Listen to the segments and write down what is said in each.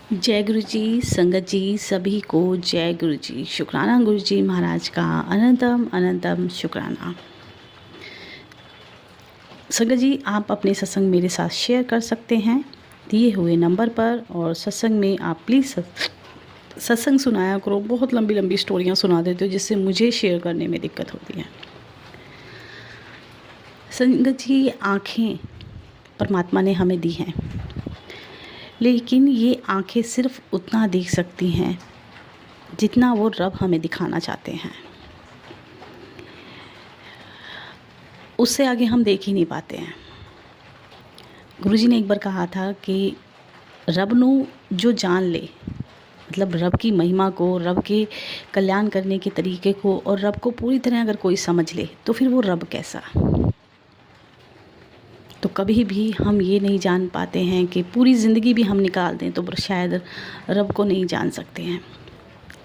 जय गुरु जी, संगत जी, सभी को जय गुरु जी। शुक्राना गुरु जी महाराज का अनंतम अनंतम शुक्राना। संगत जी, आप अपने सत्संग मेरे साथ शेयर कर सकते हैं दिए हुए नंबर पर। और सत्संग में आप प्लीज़ सत्संग सुनाया करो। बहुत लंबी लंबी स्टोरियाँ सुना देते हो जिससे मुझे शेयर करने में दिक्कत होती है। संगत जी, आँखें परमात्मा ने हमें दी हैं, लेकिन ये आँखें सिर्फ उतना देख सकती हैं जितना वो रब हमें दिखाना चाहते हैं। उससे आगे हम देख ही नहीं पाते हैं। गुरुजी ने एक बार कहा था कि रब नू जो जान ले, मतलब रब की महिमा को, रब के कल्याण करने के तरीके को, और रब को पूरी तरह अगर कोई समझ ले तो फिर वो रब कैसा। तो कभी भी हम ये नहीं जान पाते हैं कि पूरी ज़िंदगी भी हम निकाल दें तो शायद रब को नहीं जान सकते हैं।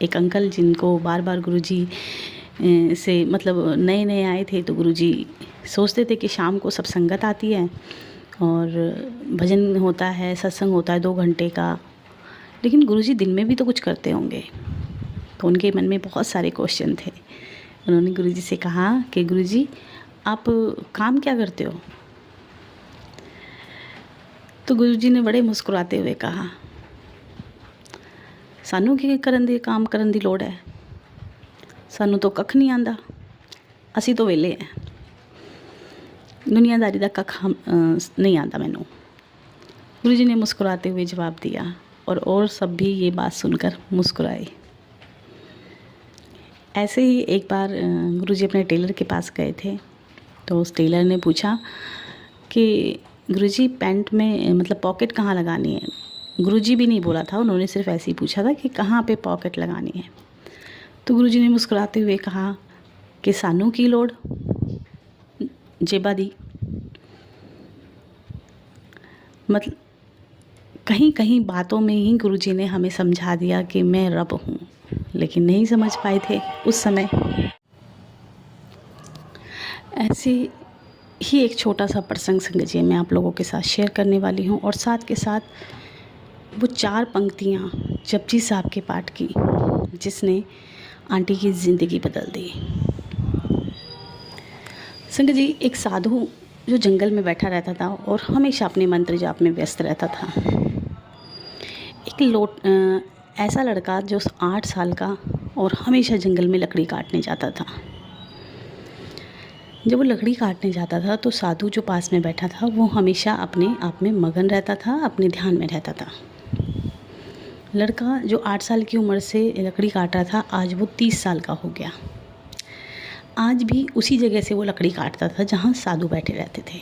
एक अंकल जिनको बार बार गुरुजी से मतलब नए नए आए थे, तो गुरुजी सोचते थे कि शाम को सब संगत आती है और भजन होता है, सत्संग होता है 2 घंटे का, लेकिन गुरुजी दिन में भी तो कुछ करते होंगे। तो उनके मन में बहुत सारे क्वेश्चन थे। उन्होंने गुरुजी से कहा कि गुरुजी, आप काम क्या करते हो? तो गुरुजी ने बड़े मुस्कुराते हुए कहा, सानू की काम करन दी लोड़ है, सानू तो कख नहीं आंदा, असी तो वेले हैं, दुनियादारी दा कख नहीं आता मैनू। गुरुजी ने मुस्कुराते हुए जवाब दिया और सब भी ये बात सुनकर मुस्कुराए। ऐसे ही एक बार गुरुजी अपने टेलर के पास गए थे, तो उस टेलर ने पूछा कि गुरुजी पैंट में मतलब पॉकेट कहाँ लगानी है। गुरुजी भी नहीं बोला था, उन्होंने सिर्फ ऐसे ही पूछा था कि कहाँ पे पॉकेट लगानी है। तो गुरुजी ने मुस्कुराते हुए कहा कि सानू की लोड़ जेबा दी। मतलब कहीं कहीं बातों में ही गुरुजी ने हमें समझा दिया कि मैं रब हूँ, लेकिन नहीं समझ पाए थे उस समय। ऐसे ही एक छोटा सा प्रसंग संगत जी मैं आप लोगों के साथ शेयर करने वाली हूँ, और साथ के साथ वो 4 पंक्तियाँ जपजी साहब के पाठ की जिसने आंटी की ज़िंदगी बदल दी। संगत जी, एक साधु जो जंगल में बैठा रहता था और हमेशा अपने मंत्र जाप में व्यस्त रहता था। एक ऐसा लड़का जो 8 साल का और हमेशा जंगल में लकड़ी काटने जाता था। जब वो लकड़ी काटने जाता था तो साधु जो पास में बैठा था वो हमेशा अपने आप में मगन रहता था, अपने ध्यान में रहता था। लड़का जो 8 साल की उम्र से लकड़ी काट रहा था, आज वो 30 साल का हो गया। आज भी उसी जगह से वो लकड़ी काटता था जहाँ साधु बैठे रहते थे।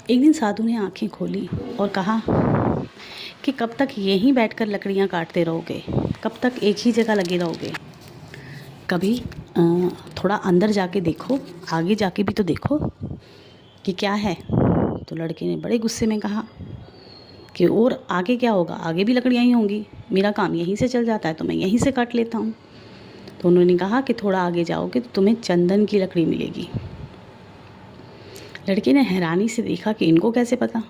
एक दिन साधु ने आंखें खोली और कहा कि कब तक यहीं बैठकर लकड़ियाँ काटते रहोगे, कब तक एक ही जगह लगे रहोगे? कभी थोड़ा अंदर जाके देखो, आगे जाके भी तो देखो कि क्या है। तो लड़के ने बड़े गुस्से में कहा कि और आगे क्या होगा, आगे भी लकड़ियाँ ही होंगी, मेरा काम यहीं से चल जाता है तो मैं यहीं से काट लेता हूँ। तो उन्होंने कहा कि थोड़ा आगे जाओगे तो तुम्हें चंदन की लकड़ी मिलेगी। लड़के ने हैरानी से देखा कि इनको कैसे पता।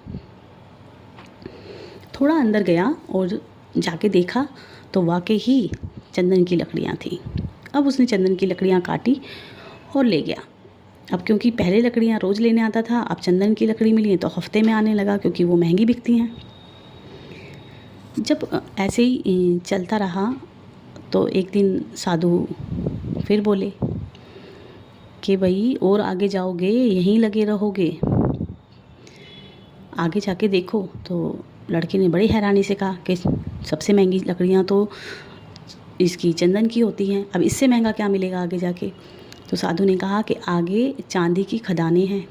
थोड़ा अंदर गया और जाके देखा तो वाकई ही चंदन की लकड़ियाँ थीं। अब उसने चंदन की लकड़ियाँ काटी और ले गया। अब क्योंकि पहले लकड़ियाँ रोज़ लेने आता था, अब चंदन की लकड़ी मिली तो हफ्ते में आने लगा क्योंकि वो महंगी बिकती हैं। जब ऐसे ही चलता रहा तो एक दिन साधु फिर बोले कि भाई और आगे जाओगे, यहीं लगे रहोगे, आगे जाके देखो। तो लड़के ने बड़ी हैरानी से कहा कि सबसे महंगी लकड़ियाँ तो इसकी चंदन की होती हैं, अब इससे महंगा क्या मिलेगा आगे जाके? तो साधु ने कहा कि आगे चांदी की खदानें हैं।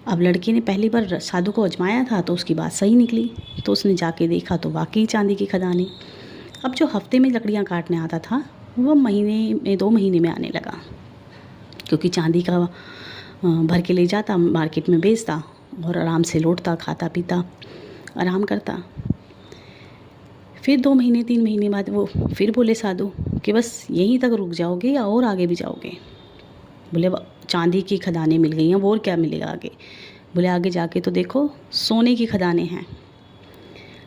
अब लड़के ने पहली बार साधु को आजमाया था तो उसकी बात सही निकली, तो उसने जाके देखा तो वाकई चांदी की खदानें। अब जो हफ्ते में लकड़ियाँ काटने आता था वो महीने में 2 महीने में आने लगा, क्योंकि चांदी का भर के ले जाता, मार्केट में बेचता और आराम से लौटता, खाता पीता आराम करता। फिर 2 महीने 3 महीने बाद वो फिर बोले साधु कि बस यहीं तक रुक जाओगे या और आगे भी जाओगे? बोले चांदी की खदानें मिल गई हैं, वो और क्या मिलेगा आगे? बोले आगे जाके तो देखो सोने की खदानें हैं।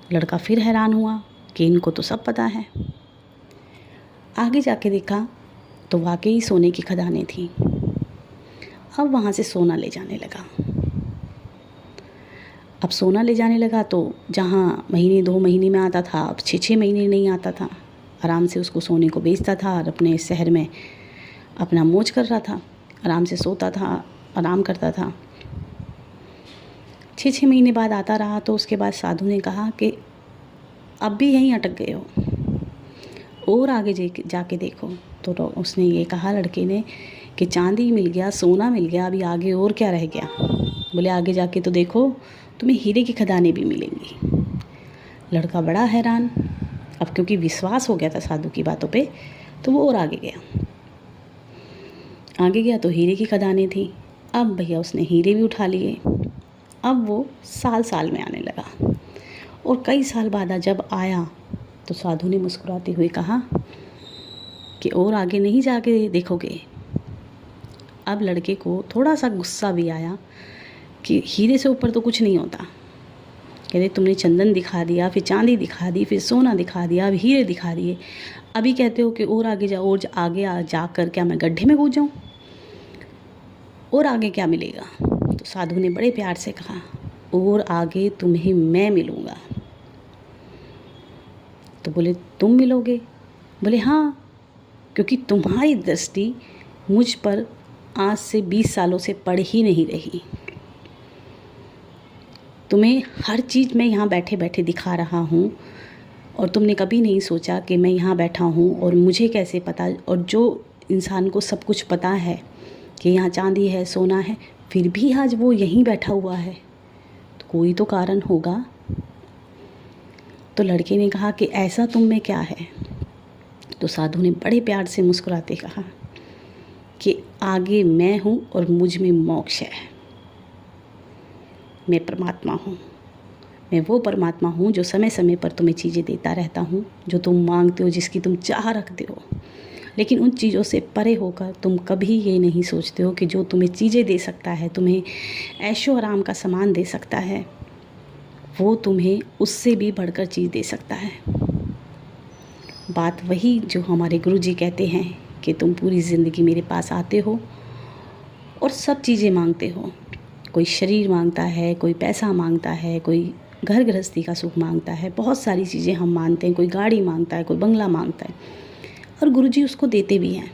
लड़का फिर हैरान हुआ कि इनको तो सब पता है। आगे जाके देखा तो वाकई सोने की खदानें थीं। अब वहाँ से सोना ले जाने लगा। अब सोना ले जाने लगा तो जहाँ महीने 2 महीने में आता था, अब 6-6 महीने नहीं आता था। आराम से उसको सोने को बेचता था और अपने शहर में अपना मौज कर रहा था, आराम से सोता था, आराम करता था। 6-6 महीने बाद आता रहा तो उसके बाद साधु ने कहा कि अब भी यहीं अटक गए हो, और आगे जाके देखो। तो उसने ये कहा लड़के ने कि चांदी मिल गया, सोना मिल गया, अभी आगे और क्या रह गया। बोले आगे जाके तो देखो, तुम्हें हीरे की खदानें भी मिलेंगी। लड़का बड़ा हैरान, अब क्योंकि विश्वास हो गया था साधु की बातों पे, तो वो और आगे गया। आगे गया तो हीरे की खदानें थी। अब भैया उसने हीरे भी उठा लिए। अब वो साल साल में आने लगा, और कई साल बाद जब आया तो साधु ने मुस्कुराते हुए कहा कि और आगे नहीं जाके देखोगे। अब लड़के को थोड़ा सा गुस्सा भी आया कि हीरे से ऊपर तो कुछ नहीं होता। कहते तुमने चंदन दिखा दिया, फिर चांदी दिखा दी, फिर सोना दिखा दिया, अब हीरे दिखा दिए, अभी कहते हो कि और आगे जाओ, और आगे जाकर क्या मैं गड्ढे में कूद जाऊँ, और आगे क्या मिलेगा। तो साधु ने बड़े प्यार से कहा और आगे तुम्हें मैं मिलूँगा। तो बोले तुम मिलोगे? बोले हाँ, क्योंकि तुम्हारी दृष्टि मुझ पर आज से 20 सालों से पड़ ही नहीं रही। तुम्हें हर चीज़ मैं यहाँ बैठे बैठे दिखा रहा हूँ, और तुमने कभी नहीं सोचा कि मैं यहाँ बैठा हूँ और मुझे कैसे पता। और जो इंसान को सब कुछ पता है कि यहाँ चांदी है, सोना है, फिर भी आज वो यहीं बैठा हुआ है, तो कोई तो कारण होगा। तो लड़के ने कहा कि ऐसा तुम में क्या है। तो साधु ने बड़े प्यार से मुस्कुराते कहा कि आगे मैं हूँ और मुझ में मोक्ष है। मैं परमात्मा हूँ, मैं वो परमात्मा हूँ जो समय समय पर तुम्हें चीज़ें देता रहता हूँ, जो तुम मांगते हो, जिसकी तुम चाह रखते हो। लेकिन उन चीज़ों से परे होकर तुम कभी ये नहीं सोचते हो कि जो तुम्हें चीज़ें दे सकता है, तुम्हें ऐशो आराम का सामान दे सकता है, वो तुम्हें उससे भी बढ़कर चीज़ दे सकता है। बात वही जो हमारे गुरुजी कहते हैं कि तुम पूरी ज़िंदगी मेरे पास आते हो और सब चीज़ें मांगते हो। कोई शरीर मांगता है, कोई पैसा मांगता है, कोई घर गृहस्थी का सुख मांगता है, बहुत सारी चीज़ें हम मानते हैं। कोई गाड़ी मांगता है, कोई बंगला मांगता है, और गुरुजी उसको देते भी हैं।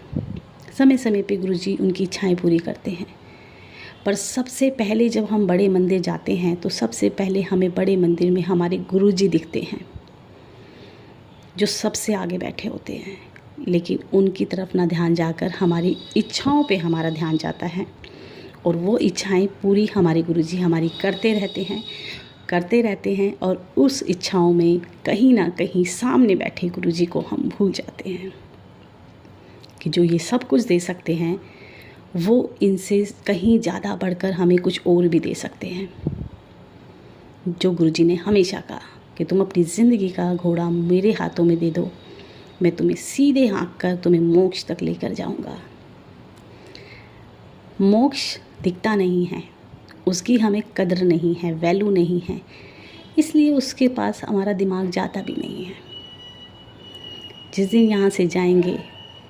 समय समय पे गुरुजी उनकी इच्छाएं पूरी करते हैं। पर सबसे पहले जब हम बड़े मंदिर जाते हैं तो सबसे पहले हमें बड़े मंदिर में हमारे गुरुजी दिखते हैं, जो सबसे आगे बैठे होते हैं। लेकिन उनकी तरफ ना ध्यान जाकर हमारी इच्छाओं पे हमारा ध्यान जाता है, और वो इच्छाएं पूरी हमारे गुरुजी हमारी करते रहते हैं। और उस इच्छाओं में कहीं ना कहीं सामने बैठे गुरुजी को हम भूल जाते हैं कि जो ये सब कुछ दे सकते हैं, वो इनसे कहीं ज़्यादा बढ़कर हमें कुछ और भी दे सकते हैं। जो गुरुजी ने हमेशा कहा कि तुम अपनी ज़िंदगी का घोड़ा मेरे हाथों में दे दो, मैं तुम्हें सीधे हाँक कर तुम्हें मोक्ष तक लेकर जाऊंगा। मोक्ष दिखता नहीं है, उसकी हमें कदर नहीं है, वैल्यू नहीं है, इसलिए उसके पास हमारा दिमाग जाता भी नहीं है। जिस दिन यहाँ से जाएंगे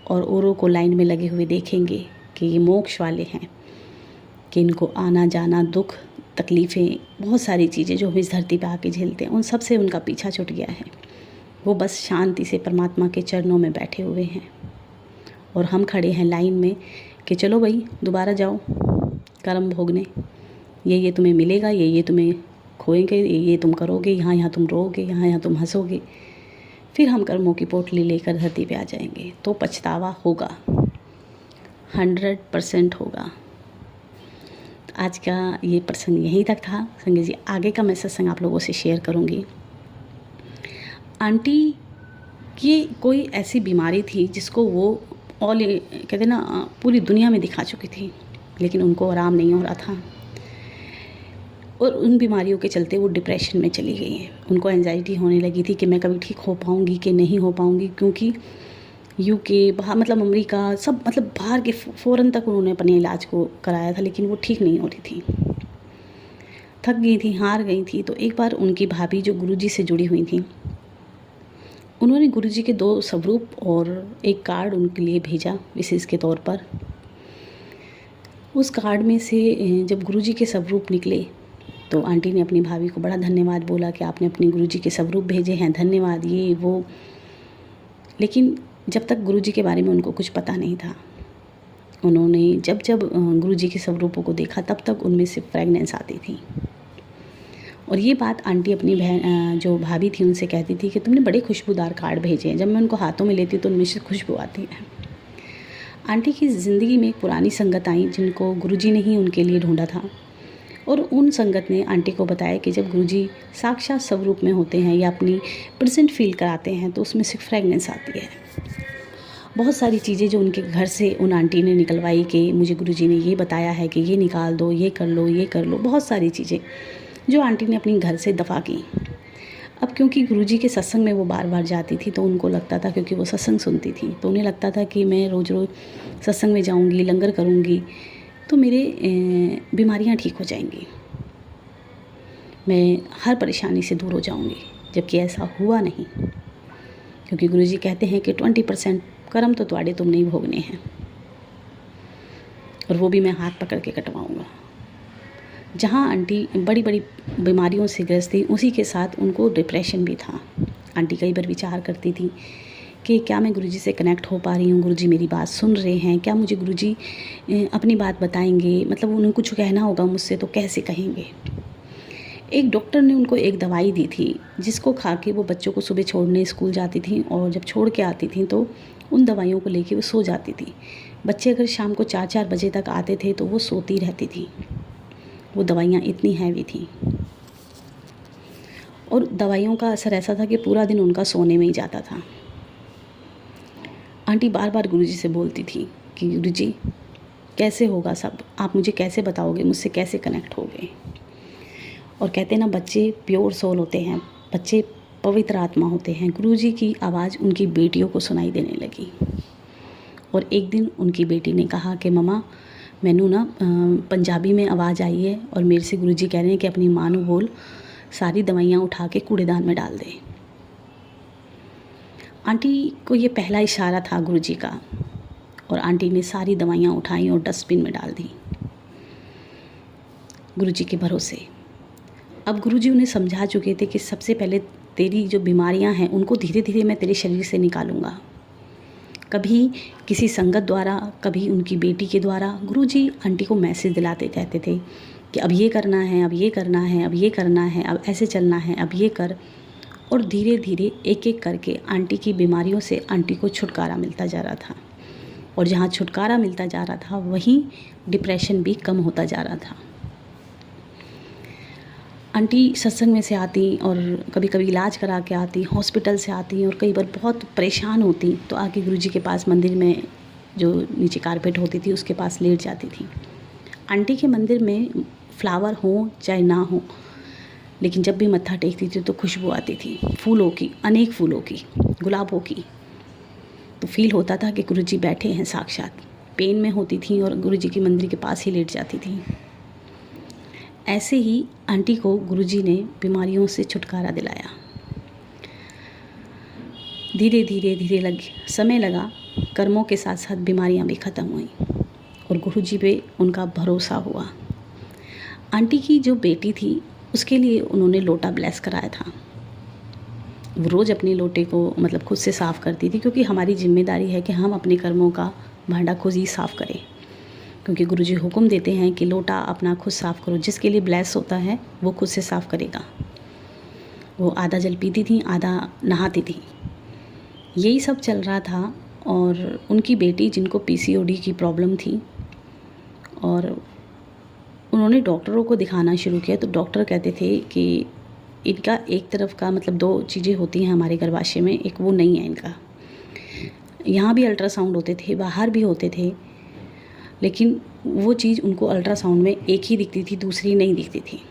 और औरों को लाइन में लगे हुए देखेंगे कि ये मोक्ष वाले हैं, कि इनको आना जाना, दुख, तकलीफ़ें, बहुत सारी चीज़ें जो हम इस धरती पे आके झेलते हैं, उन सब से उनका पीछा छूट गया है। वो बस शांति से परमात्मा के चरणों में बैठे हुए हैं, और हम खड़े हैं लाइन में कि चलो भाई दोबारा जाओ कर्म भोगने, ये तुम्हें मिलेगा, ये तुम्हें खोएंगे, ये तुम करोगे, यहाँ तुम रोओगे, यहाँ तुम हंसोगे। फिर हम कर्मों की पोटली लेकर धरती पे आ जाएंगे, तो पछतावा होगा, 100% होगा। आज का ये प्रसंग यहीं तक था। संगे जी आगे का मैं सत्संग आप लोगों से शेयर करूँगी। आंटी की कोई ऐसी बीमारी थी जिसको वो कहते ना पूरी दुनिया में दिखा चुकी थी, लेकिन उनको आराम नहीं हो रहा था, और उन बीमारियों के चलते वो डिप्रेशन में चली गई हैं। उनको एंजाइटी होने लगी थी कि मैं कभी ठीक हो पाऊँगी कि नहीं हो पाऊँगी, क्योंकि यूके बाहर मतलब अमेरिका सब मतलब बाहर के फ़ॉरेन तक उन्होंने अपने इलाज को कराया था, लेकिन वो ठीक नहीं हो रही थी। थक गई थी, हार गई थी। तो एक बार उनकी भाभी जो गुरुजी से जुड़ी हुई थी, उन्होंने गुरुजी के 2 स्वरूप और एक कार्ड उनके लिए भेजा विशेष के तौर पर। उस कार्ड में से जब गुरुजी के स्वरूप निकले तो आंटी ने अपनी भाभी को बड़ा धन्यवाद बोला कि आपने अपने गुरुजी के स्वरूप भेजे हैं, धन्यवाद, ये वो। लेकिन जब तक गुरुजी के बारे में उनको कुछ पता नहीं था, उन्होंने जब जब गुरुजी के स्वरूपों को देखा तब तक उनमें से फ्रेगनेंस आती थी। और ये बात आंटी अपनी बहन जो भाभी थी उनसे कहती थी कि तुमने बड़े खुशबूदार कार्ड भेजे हैं, जब मैं उनको हाथों में लेती तो उनमें से खुशबू आती है। आंटी की ज़िंदगी में एक पुरानी संगत आई जिनको गुरुजी ने ही उनके लिए ढूंढा था, और उन संगत ने आंटी को बताया कि जब गुरुजी साक्षात स्वरूप में होते हैं या अपनी प्रेजेंट फील कराते हैं तो उसमें से फ्रेगनेंस आती है। बहुत सारी चीज़ें जो उनके घर से उन आंटी ने निकलवाई कि मुझे गुरुजी ने ये बताया है कि ये निकाल दो, ये कर लो, ये कर लो, बहुत सारी चीज़ें जो आंटी ने अपनी घर से दफ़ा की। अब क्योंकि गुरुजी के सत्संग में वो बार बार जाती थी तो उनको लगता था, क्योंकि वो सत्संग सुनती थी तो उन्हें लगता था कि मैं रोज़ रोज़ सत्संग में जाऊंगी, लंगर करूंगी तो मेरे बीमारियां ठीक हो जाएंगी, मैं हर परेशानी से दूर हो जाऊंगी। जबकि ऐसा हुआ नहीं, क्योंकि गुरुजी कहते हैं कि 20% कर्म तो तुम्हारे तुम नहीं भोगने हैं, और वो भी मैं हाथ पकड़ के कटवाऊँगा। जहाँ आंटी बड़ी बड़ी बीमारियों से ग्रस्त थी, उसी के साथ उनको डिप्रेशन भी था। आंटी कई बार विचार करती थी कि क्या मैं गुरुजी से कनेक्ट हो पा रही हूँ, गुरुजी मेरी बात सुन रहे हैं, क्या मुझे गुरुजी अपनी बात बताएंगे, मतलब उन्हें कुछ कहना होगा मुझसे तो कैसे कहेंगे। एक डॉक्टर ने उनको एक दवाई दी थी जिसको खा के वो बच्चों को सुबह छोड़ने स्कूल जाती थी, और जब छोड़ के आती थी तो उन दवाइयों को लेके वो सो जाती थी। बच्चे अगर शाम को 4-4 बजे तक आते थे तो वो सोती रहती थी, वो दवाइयाँ इतनी हैवी थी। और दवाइयों का असर ऐसा था कि पूरा दिन उनका सोने में ही जाता था। आंटी बार बार गुरुजी से बोलती थी कि गुरुजी कैसे होगा सब, आप मुझे कैसे बताओगे, मुझसे कैसे कनेक्ट होगे। और कहते हैं ना, बच्चे प्योर सोल होते हैं, बच्चे पवित्र आत्मा होते हैं। गुरुजी की आवाज़ उनकी बेटियों को सुनाई देने लगी, और एक दिन उनकी बेटी ने कहा कि मम्मा मैनू ना पंजाबी में आवाज़ आई है और मेरे से गुरुजी कह रहे हैं कि अपनी माँ नू बोल सारी दवाइयाँ उठा के कूड़ेदान में डाल दे। आंटी को ये पहला इशारा था गुरुजी का, और आंटी ने सारी दवाइयाँ उठाई और डस्टबिन में डाल दी गुरुजी के भरोसे। अब गुरुजी उन्हें समझा चुके थे कि सबसे पहले तेरी जो बीमारियां हैं उनको धीरे धीरे मैं तेरे शरीर से निकालूंगा। कभी किसी संगत द्वारा, कभी उनकी बेटी के द्वारा गुरुजी आंटी को मैसेज दिलाते रहते थे कि अब ये करना है, अब ये करना है, अब ये करना है, अब ऐसे चलना है, अब ये कर। और धीरे धीरे एक एक करके आंटी की बीमारियों से आंटी को छुटकारा मिलता जा रहा था, और जहाँ छुटकारा मिलता जा रहा था वहीं डिप्रेशन भी कम होता जा रहा था। आंटी सत्संग में से आती और कभी कभी इलाज करा के आती, हॉस्पिटल से आती, और कई बार बहुत परेशान होती तो आके गुरुजी के पास मंदिर में जो नीचे कारपेट होती थी उसके पास लेट जाती थी। आंटी के मंदिर में फ्लावर हो चाहे ना हो, लेकिन जब भी मत्था टेकती थी तो खुशबू आती थी, फूलों की, अनेक फूलों की, गुलाबों की। तो फील होता था कि गुरुजी बैठे हैं साक्षात। पेन में होती थी और गुरुजी के मंदिर के पास ही लेट जाती थी। ऐसे ही आंटी को गुरुजी ने बीमारियों से छुटकारा दिलाया। धीरे धीरे धीरे समय लगा, कर्मों के साथ साथ बीमारियां भी ख़त्म हुई और गुरुजी पे उनका भरोसा हुआ। आंटी की जो बेटी थी उसके लिए उन्होंने लोटा ब्लेस कराया था। वो रोज़ अपने लोटे को मतलब खुद से साफ़ करती थी, क्योंकि हमारी जिम्मेदारी है कि हम अपने कर्मों का भांडा खुद ही साफ़ करें, क्योंकि गुरुजी हुक्म देते हैं कि लोटा अपना खुद साफ़ करो। जिसके लिए ब्लेस होता है वो खुद से साफ़ करेगा। वो आधा जल पीती थी, आधा नहाती थी, यही सब चल रहा था। और उनकी बेटी जिनको PCOD की प्रॉब्लम थी, और उन्होंने डॉक्टरों को दिखाना शुरू किया तो डॉक्टर कहते थे कि इनका एक तरफ का मतलब 2 चीज़ें होती हैं हमारे गर्भाशय में, एक वो नहीं है इनका। यहाँ भी अल्ट्रासाउंड होते थे, बाहर भी होते थे, लेकिन वो चीज़ उनको अल्ट्रासाउंड में एक ही दिखती थी, दूसरी नहीं दिखती थी।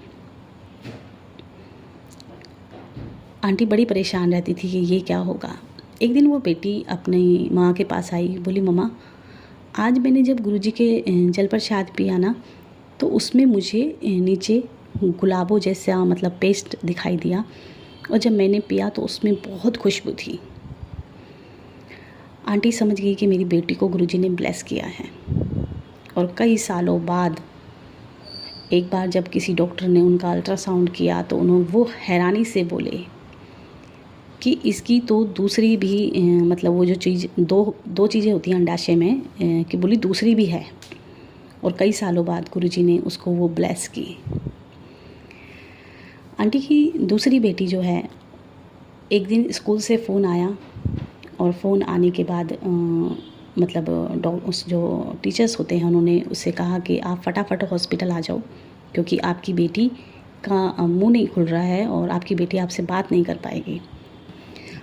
आंटी बड़ी परेशान रहती थी कि ये क्या होगा। एक दिन वो बेटी अपनी माँ के पास आई, बोली मम्मा आज मैंने जब गुरुजी के जल प्रसाद पिया ना तो उसमें मुझे नीचे गुलाबों जैसा मतलब पेस्ट दिखाई दिया, और जब मैंने पिया तो उसमें बहुत खुशबू थी। आंटी समझ गई कि मेरी बेटी को गुरुजी ने ब्लेस किया है। और कई सालों बाद एक बार जब किसी डॉक्टर ने उनका अल्ट्रासाउंड किया तो वो हैरानी से बोले कि इसकी तो दूसरी भी मतलब वो जो चीज़ दो चीज़ें होती हैं अंडाशय में, कि बोली दूसरी भी है। और कई सालों बाद गुरुजी ने उसको वो ब्लेस की। आंटी की दूसरी बेटी जो है, एक दिन स्कूल से फ़ोन आया, और फ़ोन आने के बाद मतलब उस जो टीचर्स होते हैं उन्होंने उससे कहा कि आप फटाफट हॉस्पिटल आ जाओ, क्योंकि आपकी बेटी का मुंह नहीं खुल रहा है और आपकी बेटी आपसे बात नहीं कर पाएगी।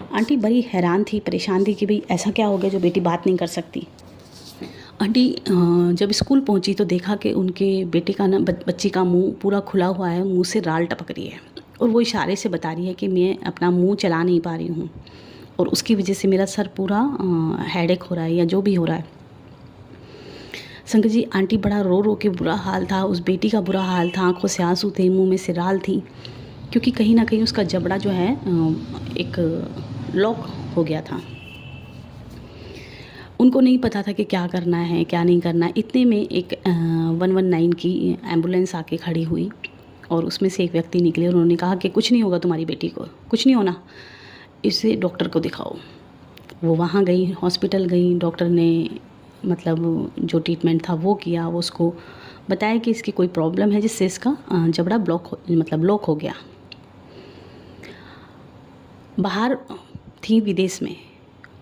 आंटी बड़ी हैरान थी, परेशान थी कि भाई ऐसा क्या हो गया जो बेटी बात नहीं कर सकती। आंटी जब स्कूल पहुंची तो देखा कि उनके बेटे का ना बच्ची का मुंह पूरा खुला हुआ है, मुंह से राल टपक रही है, और वो इशारे से बता रही है कि मैं अपना मुंह चला नहीं पा रही हूँ, और उसकी वजह से मेरा सर पूरा हेडेक हो रहा है या जो भी हो रहा है। संगत जी, आंटी बड़ा रो रो के बुरा हाल था, उस बेटी का बुरा हाल था, आंखों से आंसू थे, मुंह में से राल थी, क्योंकि कहीं ना कहीं उसका जबड़ा जो है एक लॉक हो गया था। उनको नहीं पता था कि क्या करना है क्या नहीं करना है। इतने में एक 119 की एम्बुलेंस आके खड़ी हुई, और उसमें से एक व्यक्ति निकले और उन्होंने कहा कि कुछ नहीं होगा तुम्हारी बेटी को, कुछ नहीं होना, इसे डॉक्टर को दिखाओ। वो वहाँ गई, हॉस्पिटल गई, डॉक्टर ने मतलब जो ट्रीटमेंट था वो किया, वो उसको बताया कि इसकी कोई प्रॉब्लम है जिससे इसका जबड़ा लॉक हो गया। बाहर थी विदेश में,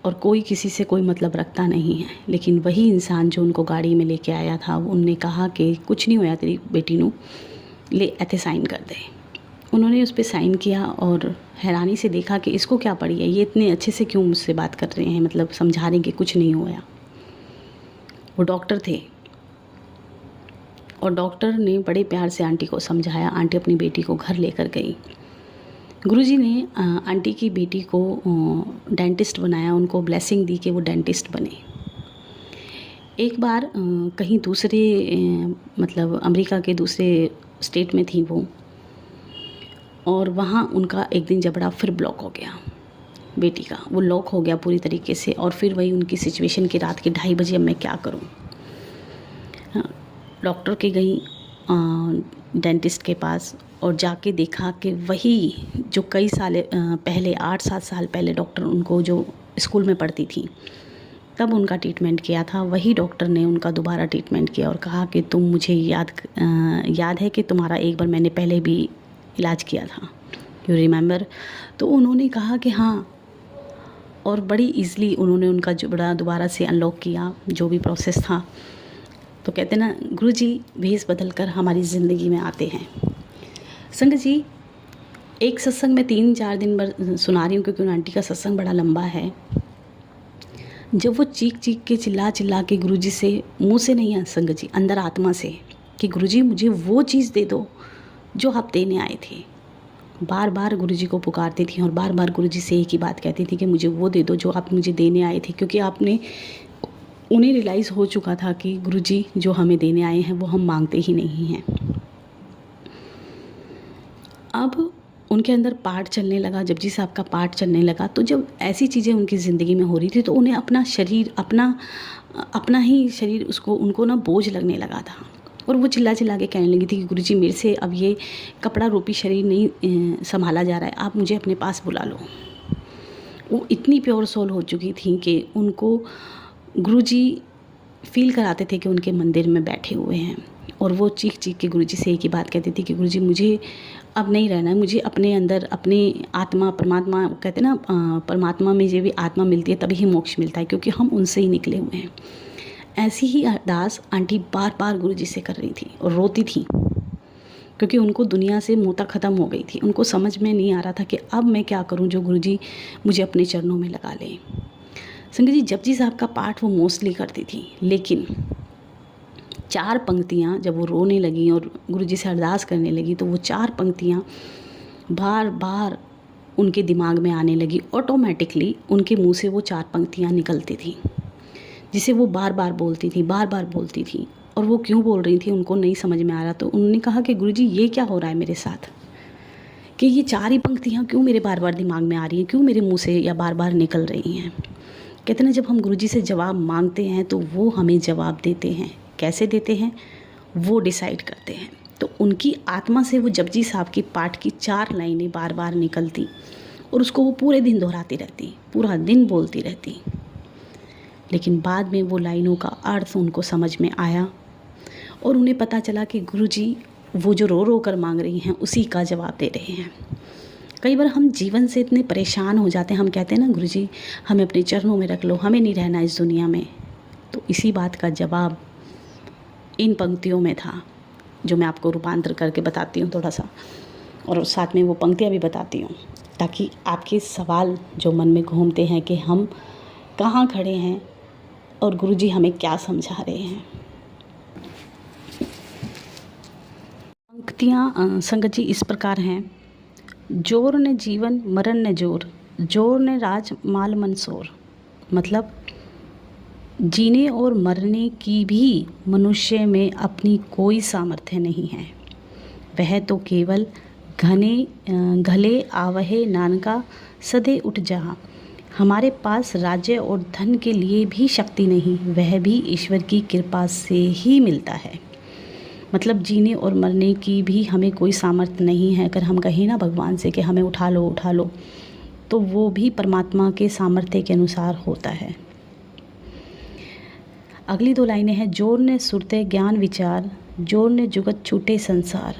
और कोई किसी से कोई मतलब रखता नहीं है, लेकिन वही इंसान जो उनको गाड़ी में लेके आया था, उनने कहा कि कुछ नहीं होया तेरी बेटी नू, ले इत्थे साइन कर दे। उन्होंने उस पर साइन किया और हैरानी से देखा कि इसको क्या पड़ी है, ये इतने अच्छे से क्यों मुझसे बात कर रहे हैं, मतलब समझा रहे कि कुछ नहीं हुआ। वो डॉक्टर थे, और डॉक्टर ने बड़े प्यार से आंटी को समझाया। आंटी अपनी बेटी को घर लेकर गई। गुरुजी ने आंटी की बेटी को डेंटिस्ट बनाया, उनको ब्लेसिंग दी कि वो डेंटिस्ट बने। एक बार कहीं दूसरे मतलब अमेरिका के दूसरे स्टेट में थी वो, और वहाँ उनका एक दिन जबड़ा फिर ब्लॉक हो गया, बेटी का वो लॉक हो गया पूरी तरीके से। और फिर वही उनकी सिचुएशन कि रात के 2:30 बजे अब मैं क्या करूँ। डॉक्टर के गई डेंटिस्ट के पास, और जाके देखा कि वही जो कई साल पहले 8-7 साल पहले डॉक्टर उनको जो स्कूल में पढ़ती थी तब उनका ट्रीटमेंट किया था, वही डॉक्टर ने उनका दोबारा ट्रीटमेंट किया और कहा कि तुम मुझे याद है कि तुम्हारा एक बार मैंने पहले भी इलाज किया था, यू रिमेंबर। तो उन्होंने कहा कि हाँ, और बड़ी ईज़िली उन्होंने उनका जबड़ा दोबारा से अनलॉक किया, जो भी प्रोसेस था। तो कहते ना, गुरुजी भेस बदल कर हमारी ज़िंदगी में आते हैं। संगत जी, एक सत्संग में 3-4 दिन भर सुना रही हूँ, क्योंकि उन आंटी का सत्संग बड़ा लंबा है। जब वो चीख चीख के चिल्ला के गुरुजी से, मुंह से नहीं है संगत जी, अंदर आत्मा से, कि गुरुजी मुझे वो चीज़ दे दो जो आप देने आए थे। बार बार गुरुजी को पुकारती थी और बार बार गुरुजी से एक ही बात कहती थी कि मुझे वो दे दो जो आप मुझे देने आए थे, क्योंकि उन्हें रियलाइज़ हो चुका था कि गुरुजी जो हमें देने आए हैं वो हम मांगते ही नहीं हैं। अब उनके अंदर पाठ चलने लगा, जपजी साहब का पाठ चलने लगा। तो जब ऐसी चीज़ें उनकी ज़िंदगी में हो रही थी तो उन्हें अपना शरीर, अपना ही शरीर उनको ना बोझ लगने लगा था, और वो चिल्ला के कहने लगी थी कि गुरुजी मेरे से अब ये कपड़ा रूपी शरीर नहीं संभाला जा रहा है, आप मुझे अपने पास बुला लो। वो इतनी प्योर सोल हो चुकी थी कि उनको गुरुजी फील कराते थे कि उनके मंदिर में बैठे हुए हैं, और वो चीख के गुरुजी से एक ही बात कहती थी कि गुरुजी मुझे अब नहीं रहना है, मुझे अपने अंदर अपने आत्मा, परमात्मा कहते ना, परमात्मा में जो भी आत्मा मिलती है तभी ही मोक्ष मिलता है, क्योंकि हम उनसे ही निकले हुए हैं। ऐसी ही अरदास आंटी बार बार गुरुजी से कर रही थी और रोती थी, क्योंकि उनको दुनिया से मोता ख़त्म हो गई थी। उनको समझ में नहीं आ रहा था कि अब मैं क्या करूं जो गुरुजी मुझे अपने चरणों में लगा लें। संगत जी, जपजी साहब का पाठ वो मोस्टली करती थी, लेकिन 4 पंक्तियाँ जब वो रोने लगी और गुरुजी से अरदास करने लगी तो वो 4 पंक्तियाँ बार बार उनके दिमाग में आने लगी। ऑटोमेटिकली उनके मुंह से वो 4 पंक्तियाँ निकलती थी, जिसे वो बार बार बोलती थी। और वो क्यों बोल रही थी उनको नहीं समझ में आ रहा। तो उन्होंने कहा कि गुरुजी ये क्या हो रहा है मेरे साथ, कि ये 4 ही पंक्तियाँ क्यों मेरे बार बार दिमाग में आ रही हैं, क्यों मेरे मुंह से या बार बार निकल रही हैं। कहते हैं जब हम गुरुजी से जवाब मांगते हैं तो वो हमें जवाब देते हैं। कैसे देते हैं वो डिसाइड करते हैं। तो उनकी आत्मा से वो जपजी साहब की पाठ की 4 लाइनें बार बार निकलती और उसको वो पूरे दिन दोहराती रहती, पूरा दिन बोलती रहती। लेकिन बाद में वो लाइनों का अर्थ उनको समझ में आया और उन्हें पता चला कि गुरुजी वो जो रो रो कर मांग रही हैं उसी का जवाब दे रहे हैं। कई बार हम जीवन से इतने परेशान हो जाते हैं, हम कहते हैं ना गुरुजी हमें अपने चरणों में रख लो, हमें नहीं रहना इस दुनिया में। तो इसी बात का जवाब इन पंक्तियों में था, जो मैं आपको रूपांतर करके बताती हूँ थोड़ा सा, और साथ में वो पंक्तियाँ भी बताती हूँ, ताकि आपके सवाल जो मन में घूमते हैं कि हम कहाँ खड़े हैं और गुरुजी हमें क्या समझा रहे हैं। पंक्तियाँ संगत जी इस प्रकार हैं। जोर ने जीवन मरण ने जोर, जोर ने राज माल मंसूर। मतलब जीने और मरने की भी मनुष्य में अपनी कोई सामर्थ्य नहीं है। वह तो केवल घले आवहे नानका सदे उठ जहाँ। हमारे पास राज्य और धन के लिए भी शक्ति नहीं, वह भी ईश्वर की कृपा से ही मिलता है। मतलब जीने और मरने की भी हमें कोई सामर्थ्य नहीं है। अगर हम कहें ना भगवान से कि हमें उठा लो, तो वो भी परमात्मा के सामर्थ्य के अनुसार होता है। अगली 2 लाइनें हैं। जोर ने सुरते ज्ञान विचार, जोर ने जुगत छूटे संसार।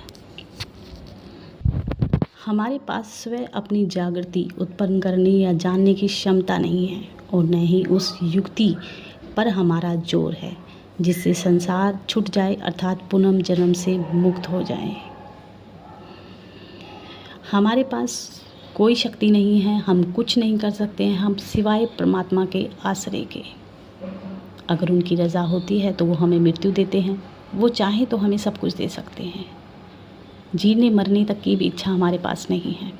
हमारे पास स्वयं अपनी जागृति उत्पन्न करने या जानने की क्षमता नहीं है और न ही उस युक्ति पर हमारा जोर है जिससे संसार छूट जाए, अर्थात पुनः जन्म से मुक्त हो जाए। हमारे पास कोई शक्ति नहीं है, हम कुछ नहीं कर सकते हैं, हम सिवाय परमात्मा के आश्रय के। अगर उनकी रज़ा होती है तो वो हमें मृत्यु देते हैं, वो चाहे तो हमें सब कुछ दे सकते हैं। जीने मरने तक की भी इच्छा हमारे पास नहीं है।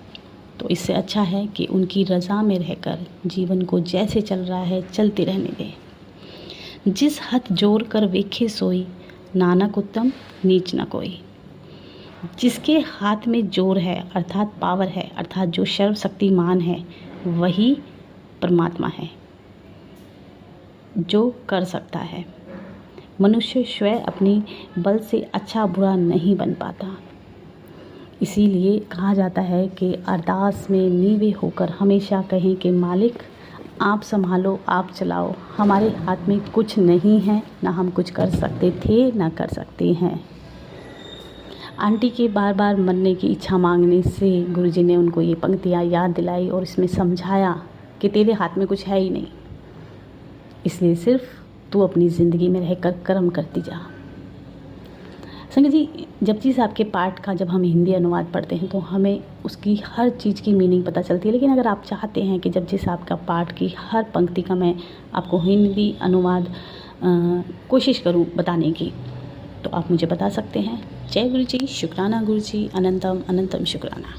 तो इससे अच्छा है कि उनकी रज़ा में रहकर जीवन को जैसे चल रहा है चलते रहने दें। जिस हथ जोर कर वेखे सोई, नानक उत्तम नीच न कोई। जिसके हाथ में जोर है अर्थात पावर है, अर्थात जो सर्वशक्तिमान है, वही परमात्मा है जो कर सकता है। मनुष्य स्वयं अपनी बल से अच्छा बुरा नहीं बन पाता। इसीलिए कहा जाता है कि अरदास में नीवे होकर हमेशा कहें कि मालिक आप संभालो, आप चलाओ, हमारे हाथ में कुछ नहीं है, ना हम कुछ कर सकते थे ना कर सकते हैं। आंटी के बार बार मरने की इच्छा मांगने से गुरुजी ने उनको ये पंक्तियाँ याद दिलाई और इसमें समझाया कि तेरे हाथ में कुछ है ही नहीं, इसलिए सिर्फ तू अपनी ज़िंदगी में रहकर कर्म करती जा। संगत जी, जपजी साहब के पाठ का जब हम हिंदी अनुवाद पढ़ते हैं तो हमें उसकी हर चीज़ की मीनिंग पता चलती है। लेकिन अगर आप चाहते हैं कि जपजी साहब का पाठ की हर पंक्ति का मैं आपको हिंदी अनुवाद कोशिश करूं बताने की, तो आप मुझे बता सकते हैं। जय गुरु जी, शुक्राना गुरु जी, अनंतम अनंतम शुक्राना।